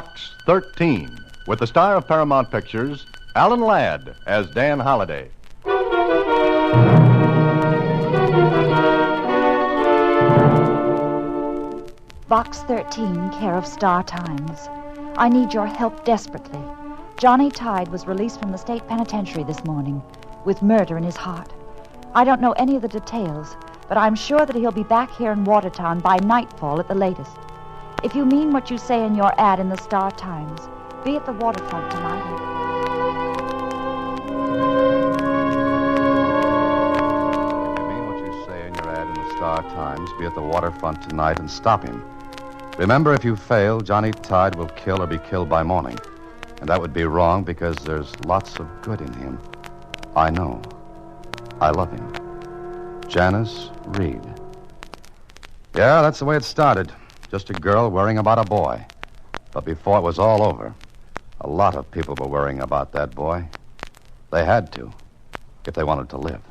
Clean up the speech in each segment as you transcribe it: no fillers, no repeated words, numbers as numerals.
Box 13, with the star of Paramount Pictures, Alan Ladd, as Dan Holliday. Box 13, care of Star Times. I need your help desperately. Johnny Tide was released from the state penitentiary this morning with murder in his heart. I don't know any of the details, but I'm sure that he'll be back here in Watertown by nightfall at the latest. If you mean what you say in your ad in the Star Times, be at the waterfront tonight. If you mean what you say in your ad in the Star Times, be at the waterfront tonight and stop him. Remember, if you fail, Johnny Tide will kill or be killed by morning. And that would be wrong because there's lots of good in him. I know. I love him. Janice Reed. Yeah, that's the way it started. Just a girl worrying about a boy. But before it was all over, a lot of people were worrying about that boy. They had to, if they wanted to live.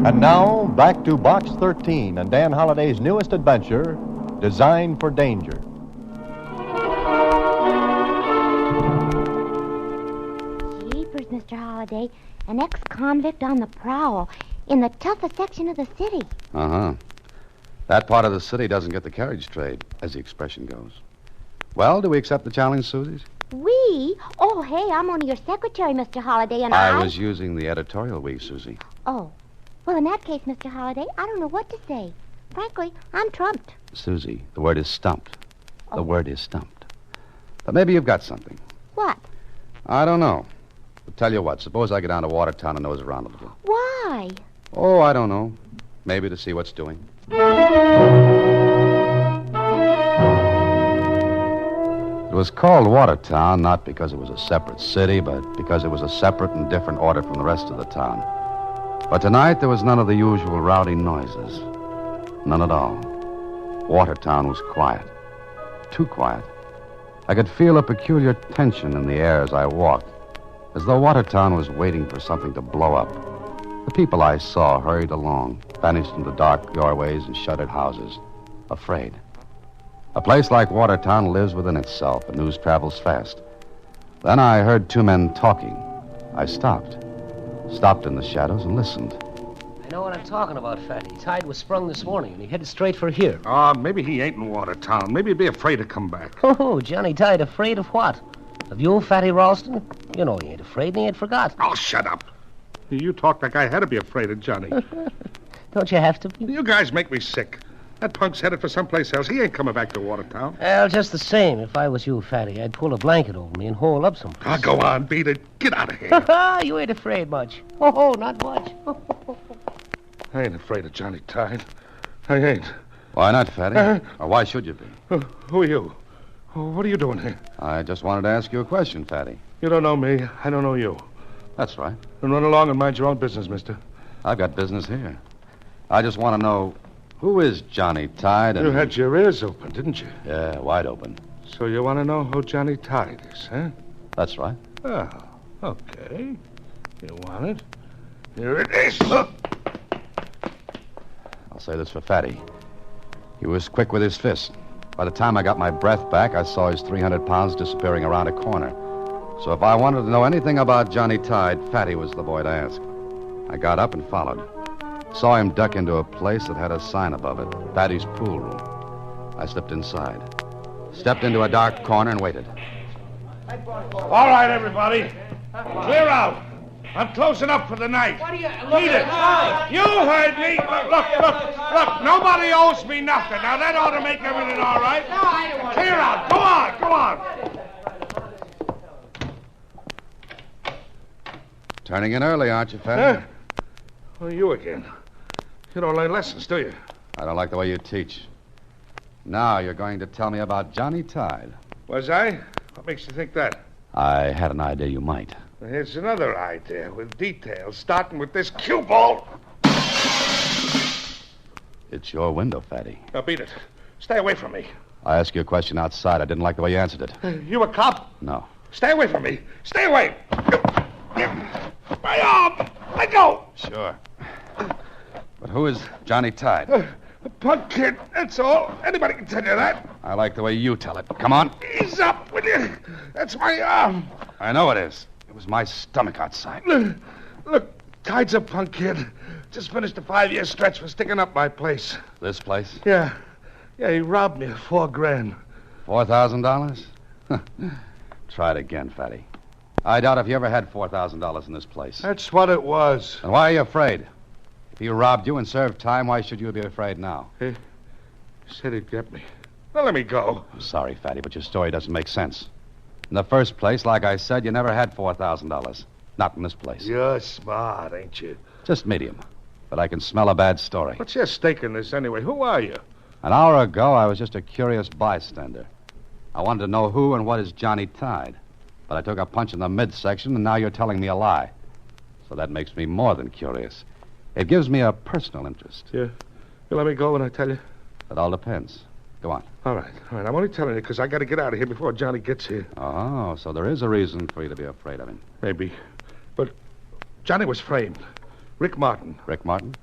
And now, back to Box 13 and Dan Holliday's newest adventure, Designed for Danger. Jeepers, Mr. Holliday. An ex-convict on the prowl in the toughest section of the city. Uh-huh. That part of the city doesn't get the carriage trade, as the expression goes. Well, do we accept the challenge, Susie? We? Oh, hey, I'm only your secretary, Mr. Holliday, and I was using the editorial we, Susie. Oh. Well, in that case, Mr. Holliday, I don't know what to say. Frankly, I'm trumped. Susie, the word is stumped. Oh. The word is stumped. But maybe you've got something. What? I don't know. But tell you what, suppose I get down to Watertown and nose around a little. Why? Oh, I don't know. Maybe to see what's doing. It was called Watertown not because it was a separate city, but because it was a separate and different order from the rest of the town. But tonight there was none of the usual rowdy noises. None at all. Watertown was quiet. Too quiet. I could feel a peculiar tension in the air as I walked, as though Watertown was waiting for something to blow up. The people I saw hurried along, vanished into dark doorways and shuttered houses, afraid. A place like Watertown lives within itself, and news travels fast. Then I heard two men talking. I stopped in the shadows and listened. I know what I'm talking about, Fatty. Tide was sprung this morning, and he headed straight for here. Maybe he ain't in Watertown. Maybe he'd be afraid to come back. Oh, Johnny Tide afraid of what? Of you, Fatty Ralston? You know he ain't afraid, and he ain't forgot. Oh, shut up. You talk like I had to be afraid of Johnny. Don't you have to be? You guys make me sick. That punk's headed for someplace else. He ain't coming back to Watertown. Well, just the same, if I was you, Fatty, I'd pull a blanket over me and hole up someplace. Go on, beat it. Get out of here. You ain't afraid much. Oh, not much. I ain't afraid of Johnny Tide. I ain't. Why not, Fatty? Or why should you be? Who are you? What are you doing here? I just wanted to ask you a question, Fatty. You don't know me. I don't know you. That's right. Then run along and mind your own business, mister. I've got business here. I just want to know, who is Johnny Tide? You had your ears open, didn't you? Yeah, wide open. So you want to know who Johnny Tide is, huh? That's right. Oh, okay. You want it? Here it is. I'll say this for Fatty. He was quick with his fist. By the time I got my breath back, I saw his 300 pounds disappearing around a corner. So if I wanted to know anything about Johnny Tide, Fatty was the boy to ask. I got up and followed. Saw him duck into a place that had a sign above it, Fatty's pool room. I slipped inside. Stepped into a dark corner and waited. All right, everybody. Clear out. I'm closing up for the night. What are you... Beat it. You heard me. Look. Nobody owes me nothing. Now, that ought to make everything all right. No, I don't want Clear out. Go on. Turning in early, aren't you, Fatty? Well, you again. You don't learn lessons, do you? I don't like the way you teach. Now you're going to tell me about Johnny Tide. Was I? What makes you think that? I had an idea you might. Well, here's another idea with details, starting with this cue ball. It's your window, Fatty. Now, beat it. Stay away from me. I asked you a question outside. I didn't like the way you answered it. You a cop? No. Stay away from me. Stay away. My arm. Let go. Sure. But who is Johnny Tide? A punk kid, that's all. Anybody can tell you that. I like the way you tell it. Come on. Ease up, will you? That's my arm. I know it is. It was my stomach outside. Look, Tide's a punk kid. Just finished a 5-year stretch for sticking up my place. This place? Yeah, he robbed me of $4,000. $4,000? Try it again, Fatty. I doubt if you ever had $4,000 in this place. That's what it was. And why are you afraid? If he robbed you and served time, why should you be afraid now? He said he'd get me. Now let me go. I'm sorry, Fatty, but your story doesn't make sense. In the first place, like I said, you never had $4,000. Not in this place. You're smart, ain't you? Just medium. But I can smell a bad story. What's your stake in this anyway? Who are you? An hour ago, I was just a curious bystander. I wanted to know who and what is Johnny Tide. But I took a punch in the midsection, and now you're telling me a lie. So that makes me more than curious. It gives me a personal interest. You let me go when I tell you? It all depends. Go on. All right. I'm only telling you because I got to get out of here before Johnny gets here. Oh, so there is a reason for you to be afraid of him. Maybe. But Johnny was framed. Rick Martin. Rick Martin?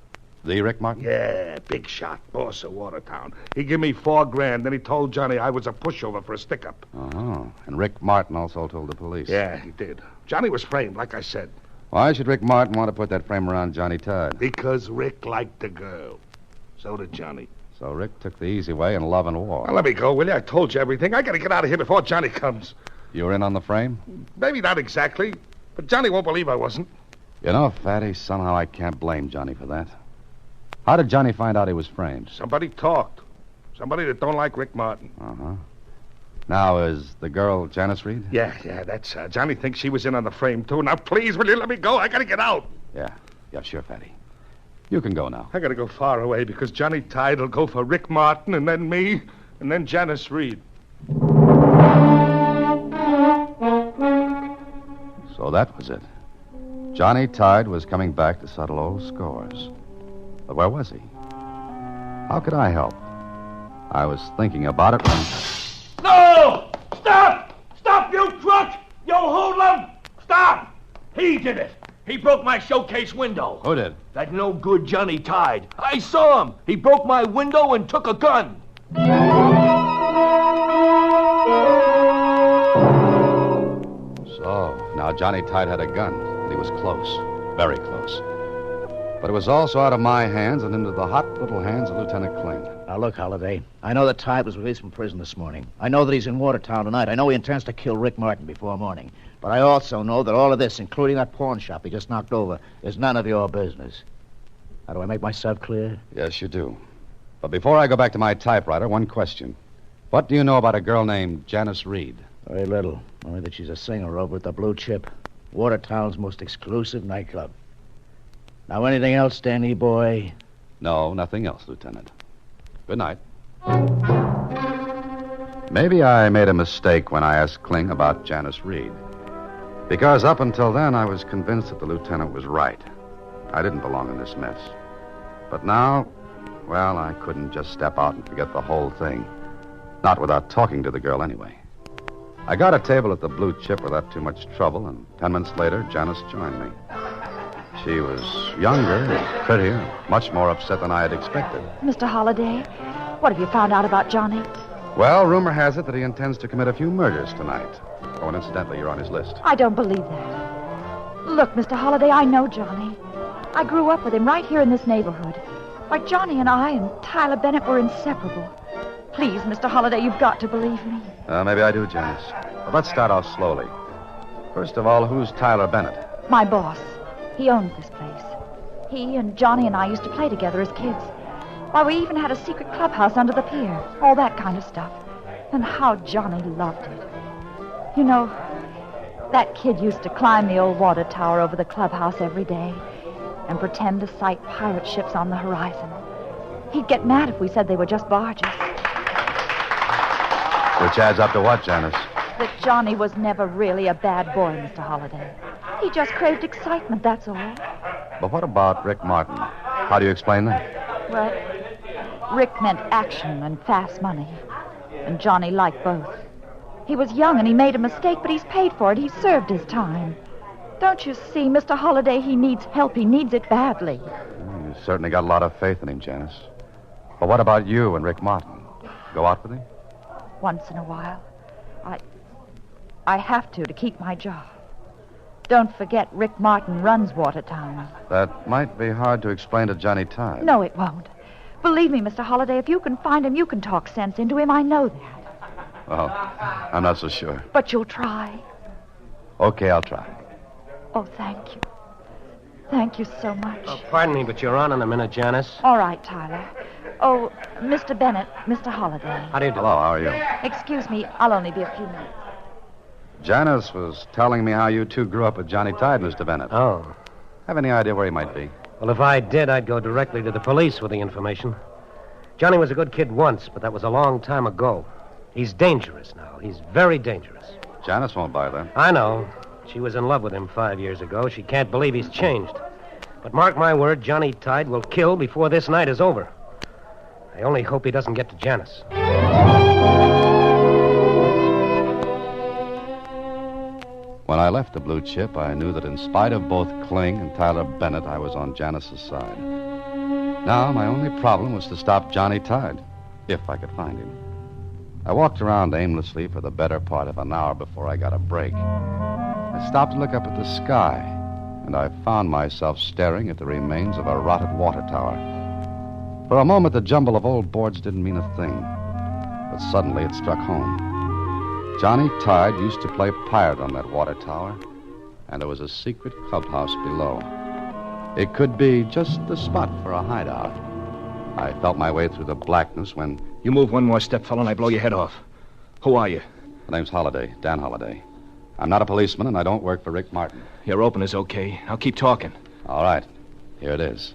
The Rick Martin? Yeah, big shot, boss of Watertown. He gave me $4,000, then he told Johnny I was a pushover for a stick-up. Oh, and Rick Martin also told the police. Yeah, he did. Johnny was framed, like I said. Why should Rick Martin want to put that frame around Johnny Tide? Because Rick liked the girl. So did Johnny. So Rick took the easy way in love and war. Now, let me go, will you? I told you everything. I got to get out of here before Johnny comes. You were in on the frame? Maybe not exactly, but Johnny won't believe I wasn't. You know, Fatty, somehow I can't blame Johnny for that. How did Johnny find out he was framed? Somebody talked. Somebody that don't like Rick Martin. Uh-huh. Now, is the girl Janice Reed? Yeah, that's Johnny thinks she was in on the frame, too. Now, please, will you let me go? I got to get out. Yeah, sure, Fatty. You can go now. I got to go far away because Johnny Tide will go for Rick Martin and then me and then Janice Reed. So that was it. Johnny Tide was coming back to settle old scores. But where was he? How could I help? I was thinking about it when... No! Stop! Stop, you crook! You hoodlum! Stop! He did it. He broke my showcase window. Who did? That no good Johnny Tide. I saw him. He broke my window and took a gun. So, now Johnny Tide had a gun, and he was close. Very close. But it was also out of my hands and into the hot little hands of Lieutenant Kling. Now, look, Holliday. I know that Tide was released from prison this morning. I know that he's in Watertown tonight. I know he intends to kill Rick Martin before morning. But I also know that all of this, including that pawn shop he just knocked over, is none of your business. How do I make myself clear? Yes, you do. But before I go back to my typewriter, one question. What do you know about a girl named Janice Reed? Very little. Only that she's a singer over at the Blue Chip, Watertown's most exclusive nightclub. Now, anything else, Danny boy? No, nothing else, Lieutenant. Good night. Maybe I made a mistake when I asked Kling about Janice Reed. Because up until then, I was convinced that the lieutenant was right. I didn't belong in this mess. But now, well, I couldn't just step out and forget the whole thing. Not without talking to the girl anyway. I got a table at the Blue Chip without too much trouble, and 10 minutes later, Janice joined me. She was younger and prettier, much more upset than I had expected. Mr. Holliday, what have you found out about Johnny? Well, rumor has it that he intends to commit a few murders tonight. Oh, and incidentally, you're on his list. I don't believe that. Look, Mr. Holliday, I know Johnny. I grew up with him right here in this neighborhood. Why, Johnny and I and Tyler Bennett were inseparable. Please, Mr. Holliday, you've got to believe me. Maybe I do, Janice. But let's start off slowly. First of all, who's Tyler Bennett? My boss. He owns this place. He and Johnny and I used to play together as kids. Why, we even had a secret clubhouse under the pier. All that kind of stuff. And how Johnny loved it. You know, that kid used to climb the old water tower over the clubhouse every day and pretend to sight pirate ships on the horizon. He'd get mad if we said they were just barges. Which adds up to what, Janice? That Johnny was never really a bad boy, Mr. Holliday. He just craved excitement, that's all. But what about Rick Martin? How do you explain that? Well, Rick meant action and fast money. and Johnny liked both. He was young and he made a mistake, but he's paid for it. He served his time. Don't you see, Mr. Holliday, he needs help. He needs it badly. You certainly got a lot of faith in him, Janice. But what about you and Rick Martin? Go out with him? Once in a while. I have to keep my job. Don't forget, Rick Martin runs Watertown. That might be hard to explain to Johnny Tide. No, it won't. Believe me, Mr. Holliday, if you can find him, you can talk sense into him. I know that. Well, I'm not so sure. But you'll try. Okay, I'll try. Oh, thank you. Thank you so much. Oh, pardon me, but you're on in a minute, Janice. All right, Tyler. Oh, Mr. Bennett, Mr. Holliday. How do you do? Hello, how are you? Excuse me, I'll only be a few minutes. Janice was telling me how you two grew up with Johnny Tide, Mr. Bennett. Oh. Have any idea where he might be? Well, if I did, I'd go directly to the police with the information. Johnny was a good kid once, but that was a long time ago. He's dangerous now. He's very dangerous. Janice won't buy that. I know. She was in love with him 5 years ago. She can't believe he's changed. But mark my word, Johnny Tide will kill before this night is over. I only hope he doesn't get to Janice. When I left the Blue Chip, I knew that in spite of both Kling and Tyler Bennett, I was on Janice's side. Now, my only problem was to stop Johnny Tide, if I could find him. I walked around aimlessly for the better part of an hour before I got a break. I stopped to look up at the sky, and I found myself staring at the remains of a rotted water tower. For a moment, the jumble of old boards didn't mean a thing, but suddenly it struck home. Johnny Tide used to play pirate on that water tower, and there was a secret clubhouse below. It could be just the spot for a hideout. I felt my way through the blackness when... You move one more step, fella, and I blow your head off. Who are you? My name's Holliday, Dan Holliday. I'm not a policeman, and I don't work for Rick Martin. Your opener's okay. I'll keep talking. All right. Here it is.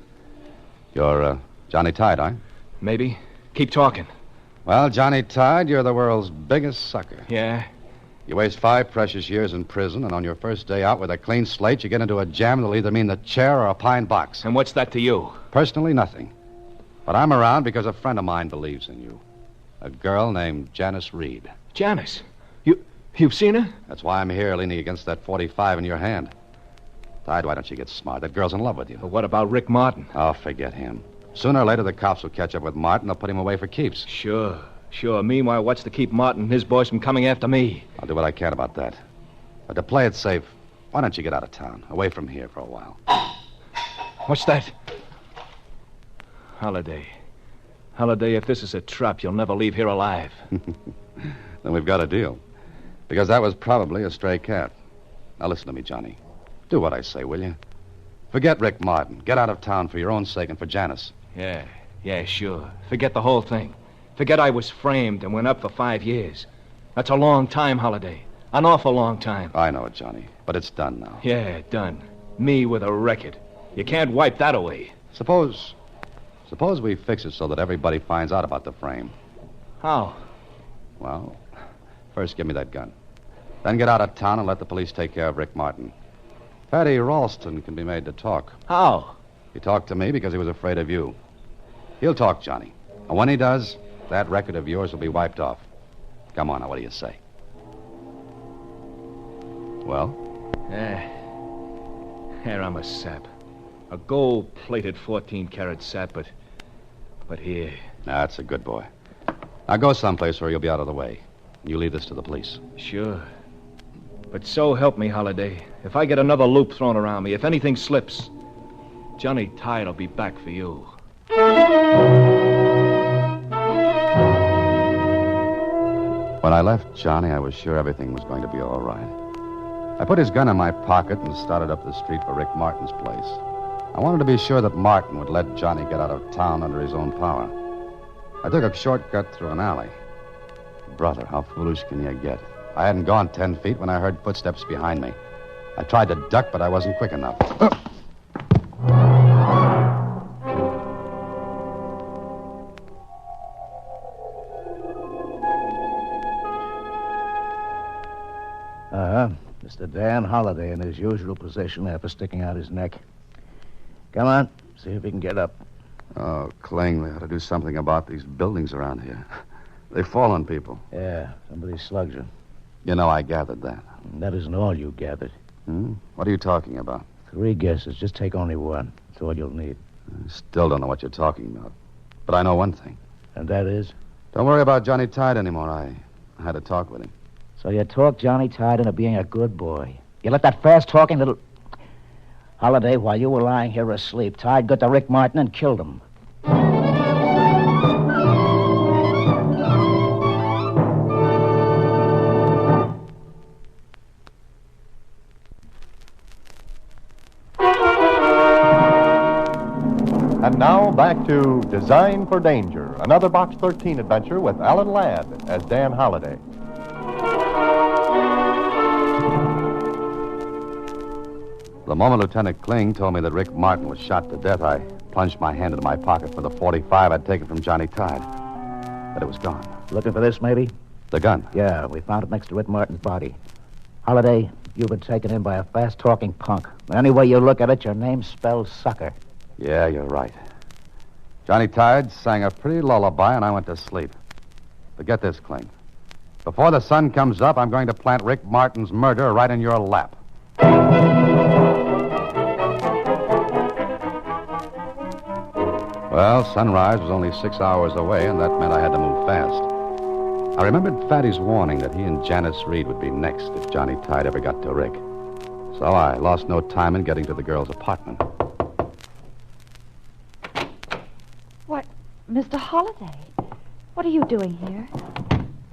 You're, Johnny Tide, huh? Maybe. Keep talking. Well, Johnny Tide, you're the world's biggest sucker. Yeah? You waste 5 precious years in prison, and on your first day out with a clean slate, you get into a jam that'll either mean the chair or a pine box. And what's that to you? Personally, nothing. But I'm around because a friend of mine believes in you. A girl named Janice Reed. Janice? You've seen her? That's why I'm here leaning against that .45 in your hand. Tide, why don't you get smart? That girl's in love with you. But what about Rick Martin? Oh, forget him. Sooner or later, the cops will catch up with Martin. They'll put him away for keeps. Sure. Meanwhile, what's to keep Martin and his boys from coming after me? I'll do what I can about that. But to play it safe, why don't you get out of town, away from here for a while? What's that? Holliday, if this is a trap, you'll never leave here alive. Then we've got a deal. Because that was probably a stray cat. Now listen to me, Johnny. Do what I say, will you? Forget Rick Martin. Get out of town for your own sake and for Janice. Yeah, sure. Forget the whole thing. Forget I was framed and went up for 5 years. That's a long time, Holliday. An awful long time. I know it, Johnny. But it's done now. Yeah, done. Me with a record. You can't wipe that away. Suppose we fix it so that everybody finds out about the frame. How? Well, first give me that gun. Then get out of town and let the police take care of Rick Martin. Fatty Ralston can be made to talk. How? He talked to me because he was afraid of you. He'll talk, Johnny. And when he does, that record of yours will be wiped off. Come on, now, what do you say? Well? Here, I'm a sap. A gold-plated 14-carat sap, but here... That's a good boy. Now go someplace where you'll be out of the way. You leave this to the police. Sure. But so help me, Holliday. If I get another loop thrown around me, if anything slips, Johnny Tide will be back for you. When I left Johnny, I was sure everything was going to be all right. I put his gun in my pocket and started up the street for Rick Martin's place. I wanted to be sure that Martin would let Johnny get out of town under his own power. I took a shortcut through an alley. Brother, how foolish can you get? I hadn't gone 10 feet when I heard footsteps behind me. I tried to duck, but I wasn't quick enough. Mr. Dan Holliday in his usual position after sticking out his neck. Come on, see if he can get up. Oh, Kling, they ought to do something about these buildings around here. They fall on people. Yeah, somebody slugs her. You know, I gathered that. That isn't all you gathered. What are you talking about? 3 guesses. Just take only one. That's all you'll need. I still don't know what you're talking about. But I know one thing. And that is? Don't worry about Johnny Tide anymore. I had a talk with him. So you talked Johnny Tide into being a good boy. You let that fast-talking little... Holiday, while you were lying here asleep, Tide got to Rick Martin and killed him. And now back to Design for Danger, another Box 13 adventure with Alan Ladd as Dan Holliday. The moment Lieutenant Kling told me that Rick Martin was shot to death, I plunged my hand into my pocket for the .45 I'd taken from Johnny Tide. But it was gone. Looking for this, maybe? The gun. Yeah, we found it next to Rick Martin's body. Holiday, you've been taken in by a fast-talking punk. Any way you look at it, your name spells sucker. Yeah, you're right. Johnny Tide sang a pretty lullaby, and I went to sleep. But get this, Kling. Before the sun comes up, I'm going to plant Rick Martin's murder right in your lap. Well, sunrise was only 6 hours away, and that meant I had to move fast. I remembered Fatty's warning that he and Janice Reed would be next if Johnny Tide ever got to Rick. So I lost no time in getting to the girl's apartment. What, Mr. Holliday? What are you doing here?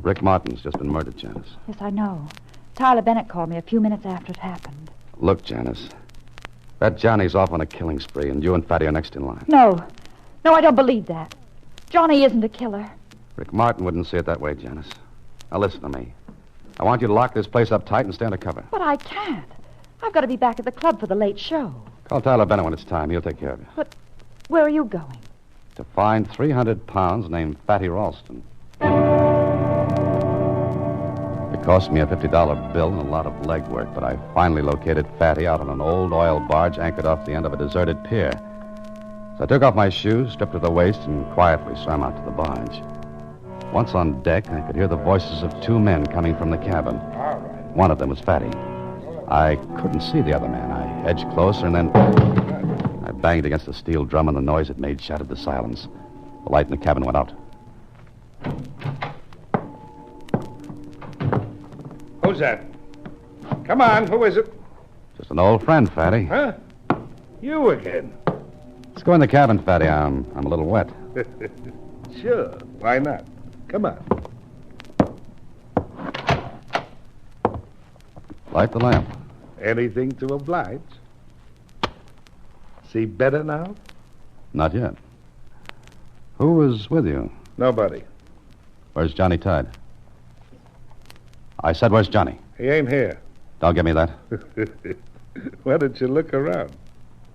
Rick Martin's just been murdered, Janice. Yes, I know. Tyler Bennett called me a few minutes after it happened. Look, Janice, that Johnny's off on a killing spree, and you and Fatty are next in line. No, I don't believe that. Johnny isn't a killer. Rick Martin wouldn't see it that way, Janice. Now listen to me. I want you to lock this place up tight and stay under cover. But I can't. I've got to be back at the club for the late show. Call Tyler Bennett when it's time. He'll take care of you. But where are you going? To find 300 pounds named Fatty Ralston. It cost me a $50 bill and a lot of legwork, but I finally located Fatty out on an old oil barge anchored off the end of a deserted pier. So I took off my shoes, stripped to the waist, and quietly swam out to the barge. Once on deck, I could hear the voices of 2 men coming from the cabin. One of them was Fatty. I couldn't see the other man. I edged closer, and then I banged against the steel drum, and the noise it made shattered the silence. The light in the cabin went out. Who's that? Come on, who is it? Just an old friend, Fatty. Huh? You again. Let's go in the cabin, Fatty. I'm a little wet. Sure, why not? Come on. Light the lamp. Anything to oblige. See better now? Not yet. Who was with you? Nobody. Where's Johnny Tide? I said, where's Johnny? He ain't here. Don't give me that. Why don't you look around?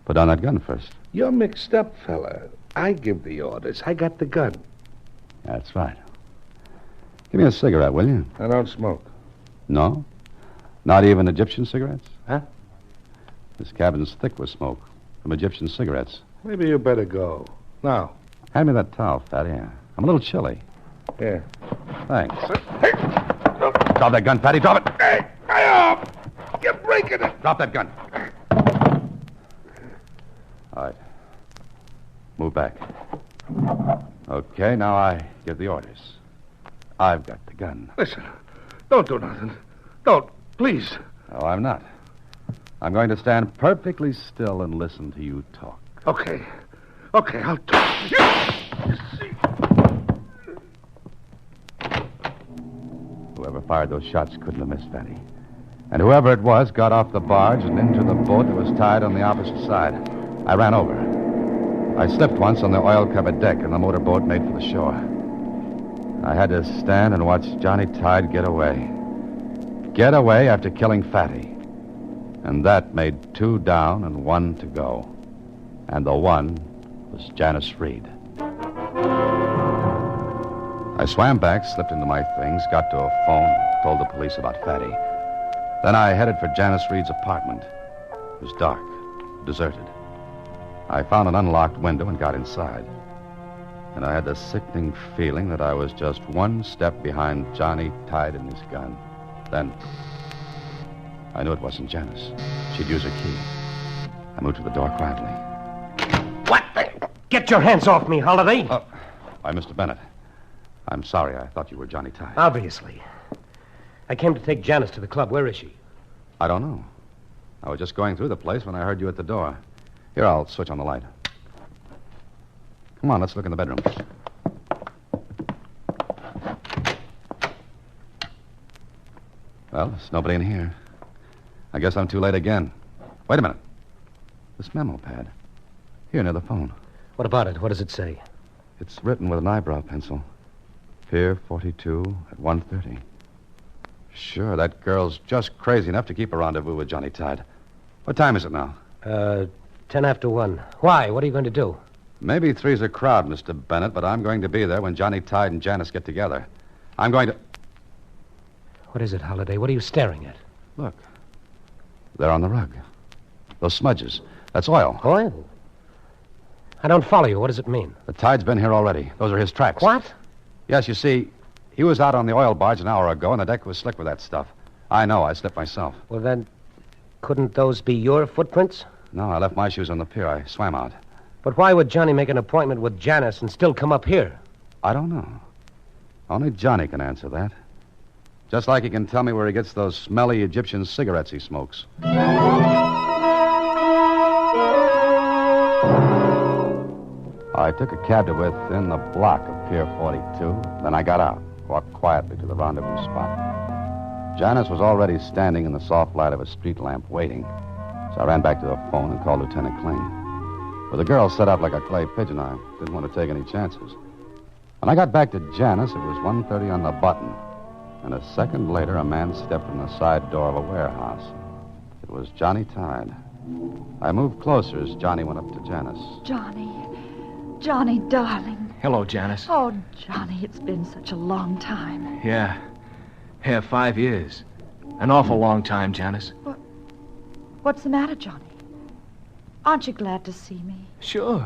Put down that gun first. You're mixed up, fella. I give the orders. I got the gun. That's right. Give me a cigarette, will you? I don't smoke. No? Not even Egyptian cigarettes? Huh? This cabin's thick with smoke from Egyptian cigarettes. Maybe you better go. Now. Hand me that towel, Fatty. I'm a little chilly. Here. Thanks. Hey! Drop that gun, Fatty. Drop it. Hey! Hi-yo! You're breaking it. Drop that gun. All right. Move back. Okay, now I give the orders. I've got the gun. Listen, don't do nothing. Don't, please. No, I'm not. I'm going to stand perfectly still and listen to you talk. Okay, I'll talk. Whoever fired those shots couldn't have missed Fatty. And whoever it was got off the barge and into the boat that was tied on the opposite side. I ran over. I slipped once on the oil-covered deck, and the motorboat made for the shore. I had to stand and watch Johnny Tide get away. Get away after killing Fatty. And that made 2 down and 1 to go. And the 1 was Janice Reed. I swam back, slipped into my things, got to a phone, told the police about Fatty. Then I headed for Janice Reed's apartment. It was dark, deserted. I found an unlocked window and got inside. And I had the sickening feeling that I was just one step behind Johnny Tide and his gun. Then I knew it wasn't Janice. She'd use her key. I moved to the door quietly. What the? Get your hands off me, Holiday. Why, Mr. Bennett. I'm sorry. I thought you were Johnny Tide. Obviously. I came to take Janice to the club. Where is she? I don't know. I was just going through the place when I heard you at the door. Here, I'll switch on the light. Come on, let's look in the bedroom. Well, there's nobody in here. I guess I'm too late again. Wait a minute. This memo pad. Here, near the phone. What about it? What does it say? It's written with an eyebrow pencil. Pier 42 at 1:30. Sure, that girl's just crazy enough to keep a rendezvous with Johnny Tide. What time is it now? 10 after 1. Why? What are you going to do? Maybe three's a crowd, Mr. Bennett, but I'm going to be there when Johnny Tide and Janice get together. I'm going to... What is it, Holiday? What are you staring at? Look. They're on the rug. Those smudges. That's oil. Oil? I don't follow you. What does it mean? The Tide's been here already. Those are his tracks. What? Yes, you see, he was out on the oil barge an hour ago, and the deck was slick with that stuff. I know. I slipped myself. Well, then, couldn't those be your footprints? No, I left my shoes on the pier. I swam out. But why would Johnny make an appointment with Janice and still come up here? I don't know. Only Johnny can answer that. Just like he can tell me where he gets those smelly Egyptian cigarettes he smokes. I took a cab to within the block of Pier 42. Then I got out, walked quietly to the rendezvous spot. Janice was already standing in the soft light of a street lamp waiting. So I ran back to the phone and called Lieutenant Kling. With the girl set up like a clay pigeon, I didn't want to take any chances. When I got back to Janice, it was 1:30 on the button. And a second later, a man stepped from the side door of a warehouse. It was Johnny Tide. I moved closer as Johnny went up to Janice. Johnny, darling. Hello, Janice. Oh, Johnny, it's been such a long time. Yeah, 5 years. An awful long time, Janice. What's the matter, Johnny? Aren't you glad to see me? Sure,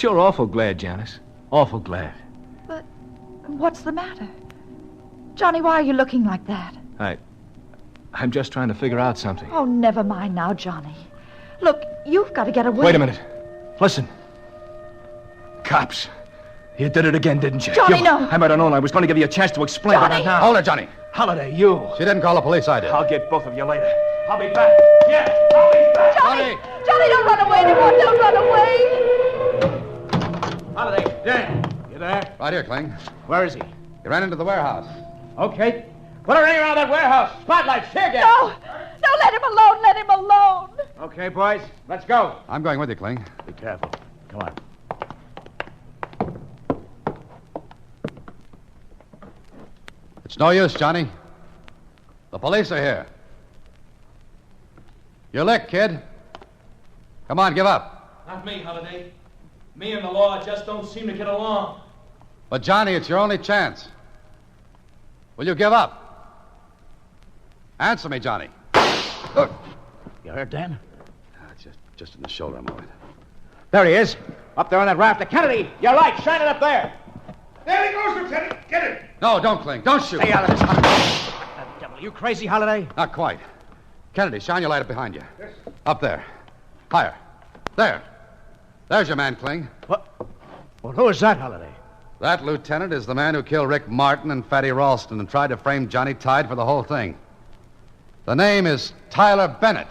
awful glad, Janice. Awful glad. But what's the matter? Johnny, why are you looking like that? I'm just trying to figure out something. Oh, never mind now, Johnny. Look, you've got to get away. Wait a minute. Listen. Cops. You did it again, didn't you? Johnny, no. I might have known. I was going to give you a chance to explain, but Johnny. not now. Hold it, Johnny. Holiday, you. She didn't call the police, I did. I'll get both of you later. I'll be back. Yeah, I'll be back. Johnny, don't run away anymore. Don't run away. Holiday, Dan, you there? Right here, Kling. Where is he? He ran into the warehouse. Okay. Put a ring around that warehouse. Spotlights, tear gas. No, let him alone. Let him alone. Okay, boys, let's go. I'm going with you, Kling. Be careful. Come on. It's no use, Johnny. The police are here. You're licked, kid. Come on, give up. Not me, Holiday. Me and the law just don't seem to get along. But, Johnny, it's your only chance. Will you give up? Answer me, Johnny. You hurt, Dan? Just in the shoulder, I'm all right. There he is. Up there on that rafter. Kennedy, your light, shine it up there. There he goes, Lieutenant. Get it. No, don't, Kling. Don't shoot. Stay out of this, Holiday. Devil, you crazy, Holiday? Not quite. Kennedy, shine your light up behind you. Yes. Up there. Higher. There. There's your man, Kling. What? Well, who is that, Holiday? That, Lieutenant, is the man who killed Rick Martin and Fatty Ralston and tried to frame Johnny Tide for the whole thing. The name is Tyler Bennett.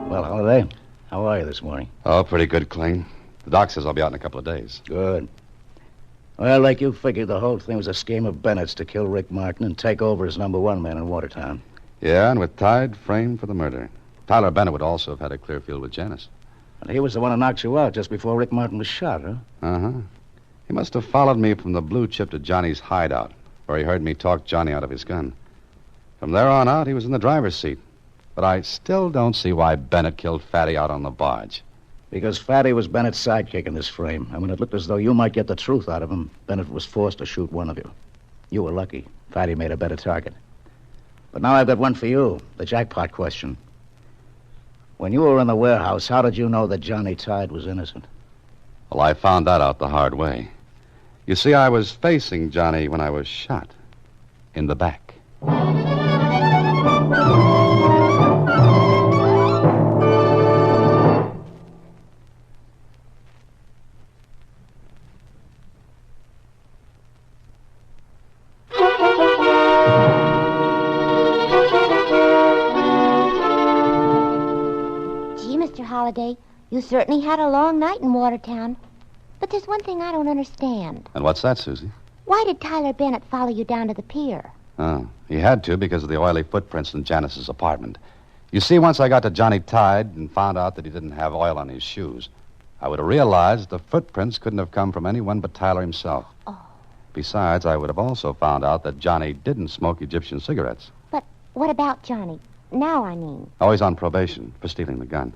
Well, Holiday, how are you this morning? Oh, pretty good, Kling. The doc says I'll be out in a couple of days. Good. Well, like you figured, the whole thing was a scheme of Bennett's to kill Rick Martin and take over as number one man in Watertown. Yeah, and with Tide framed for the murder. Tyler Bennett would also have had a clear field with Janice. And he was the one who knocked you out just before Rick Martin was shot, huh? Uh-huh. He must have followed me from the blue chip to Johnny's hideout, where he heard me talk Johnny out of his gun. From there on out, he was in the driver's seat. But I still don't see why Bennett killed Fatty out on the barge. Because Fatty was Bennett's sidekick in this frame. And when it looked as though you might get the truth out of him, Bennett was forced to shoot one of you. You were lucky. Fatty made a better target. But now I've got one for you, the jackpot question. When you were in the warehouse, how did you know that Johnny Tide was innocent? Well, I found that out the hard way. You see, I was facing Johnny when I was shot. In the back. Mr. Holliday, you certainly had a long night in Watertown. But there's one thing I don't understand. And what's that, Susie? Why did Tyler Bennett follow you down to the pier? Oh, he had to because of the oily footprints in Janice's apartment. You see, once I got to Johnny Tide and found out that he didn't have oil on his shoes, I would have realized the footprints couldn't have come from anyone but Tyler himself. Oh. Besides, I would have also found out that Johnny didn't smoke Egyptian cigarettes. But what about Johnny? Now, I mean. Oh, he's on probation for stealing the gun.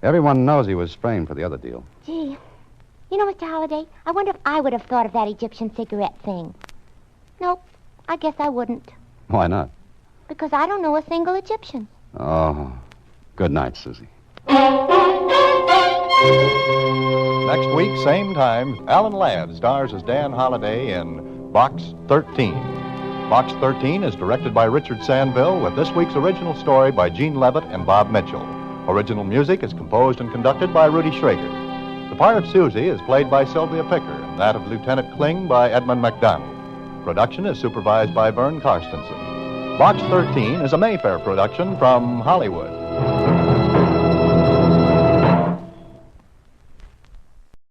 Everyone knows he was framed for the other deal. Gee, you know, Mr. Holliday, I wonder if I would have thought of that Egyptian cigarette thing. Nope, I guess I wouldn't. Why not? Because I don't know a single Egyptian. Oh, good night, Susie. Next week, same time, Alan Ladd stars as Dan Holliday in Box 13. Box 13 is directed by Richard Sandville with this week's original story by Gene Levitt and Bob Mitchell. Original music is composed and conducted by Rudy Schrager. The part of Susie is played by Sylvia Picker, and that of Lieutenant Kling by Edmund McDonald. Production is supervised by Vern Karstensen. Box 13 is a Mayfair production from Hollywood.